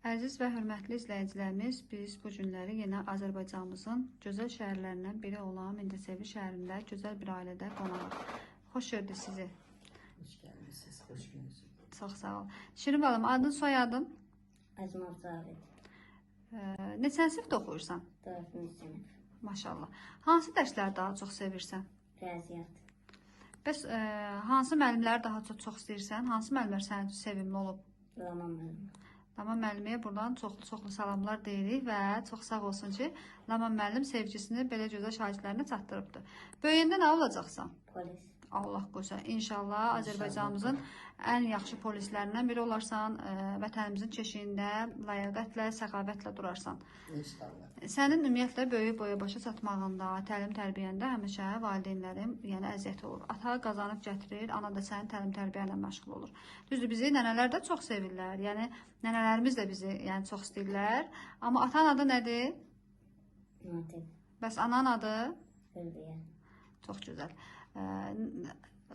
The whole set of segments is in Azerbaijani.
Əziz və hörmətli izləyicilərimiz, biz bu günləri yenə Azərbaycanımızın gözəl şəhərlərindən biri olan Mingəçevir şəhərində gözəl bir ailədə qonağıq. Xoş gördük sizi. Hoş gəlmişsiniz, xoş gününüz. Çox sağ ol. Şirin balım, adın, soyadın? Əcmal Cavid. Neçənci sinifdə oxuyursan? 4-cü sinif. Maşallah. Hansı dərsləri daha çox sevirsən? Riyaziyyat. Bəs hansı müəllimləri daha çox istəyirsən? Hansı müəllimlər sənin üçün sevimli olub? Laman müəllim. Laman müəlliməyə buradan çoxlu salamlar deyirik və çox sağ olsun ki, Laman müəllim sevgisini belə gözəl şagirdlərinə çatdırıbdır. Böyüyəndə nə olacaqsan? Polis. Allah qoysa. İnşallah Azərbaycanımızın ən yaxşı polislərindən biri olarsan, vətənimizin keşiyində ləyaqətlə, səxavətlə durarsan. İnşallah. Sənin ümumiyyətlə böyük boya başa çatmağında, təlim tərbiyəndə həmişə valideynlərim, yəni əziyyət olur. Ata qazanıb gətirir, ana da sənin təlim tərbiyə ilə məşğul olur. Düzdür, bizi nənələr də çox sevirlər. Yəni nənələrimiz də bizi çox istəyirlər. Amma atan adı nədir? Natif. Bəs anan adı? Hürriyə. Çox gözəl.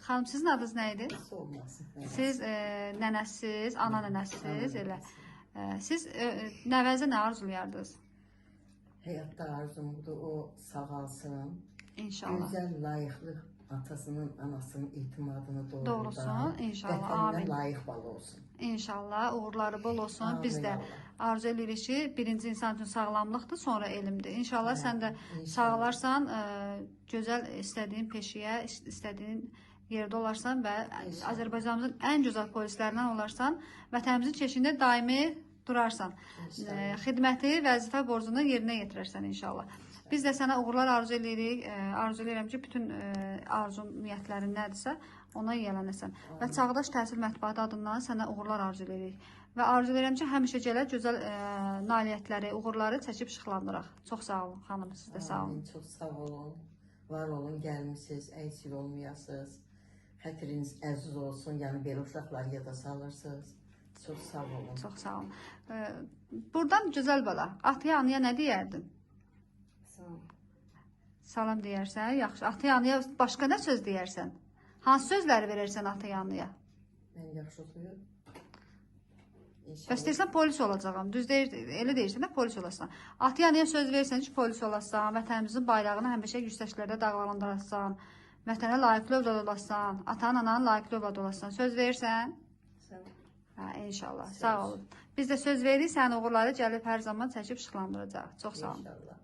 Xanım, sizin adınız nə idi? Olmasın. Siz nənəsiz, ana nənəsiz, elə. Siz nəvəzə nə arzulayardınız? Həyatda arzum budur, o sağalsın. İnşallah. Gözəl, layiqli atasının, anasının etimadını Doğrusun, inşallah. Vətəninə Amin. layiq bal olsun. İnşallah, uğurları bol olsun. Amin, Biz də Allah. arzu edirik ki, birinci insan üçün sağlamlıqdır, sonra elmdir. İnşallah sən də İnşallah. sağalarsan, gözəl istədiyin peşəyə, istədiyin yerdə olarsan və İnşallah. Azərbaycanımızın ən gözəl polislərindən olarsan, vətənimizin keşiyində daimi durarsan. İnşallah. Xidməti, vəzifə borcunu yerinə yetirərsən inşallah. Biz də sənə uğurlar arzu edirik. Arzu edirəm ki, bütün arzun, niyyətlərin nədirsə, ona yiyələnəsən. Və Çağdaş Təhsil Mətbuatı adından sənə uğurlar arzu edirik. Və arzu edirəm ki, həmişə gözəl nailiyyətləri, uğurları çəkib işıqlandıraq. Çox sağ olun xanım, siz də sağ olun. Amin, çox sağ olun. Var olun, gəlmişsiniz, əksik olmayasınız. Xətriniz əziz olsun, yəni belə uşaqları yada salırsınız. Çox sağ olun. Çox sağ olun. Buradan gözəl bala, ataya, anaya nə deyərdin? Salam deyərsən, yaxşı. Ataya, anaya başqa nə söz deyərsən? Hansı sözləri verərsən ataya, anaya? Mən yaxşı oxuyum. Bəs deyirsən polis olacağam. Düz deyir, elə deyirsən də polis olasan. Ataya, anaya söz verirsən ki, polis olasan, vətənimizin bayrağını həmişə yüksəklərdə dalğalandırasan, vətənə layiqli övlad olasan, atanın, ananın layiqli övlad olasan. Söz verirsən? İnşallah. Sağ olun. Biz də söz veririk, sənin uğurları gəlib hər zaman çəkib işıqlandıracaq. Çox sağ olun. İnşallah.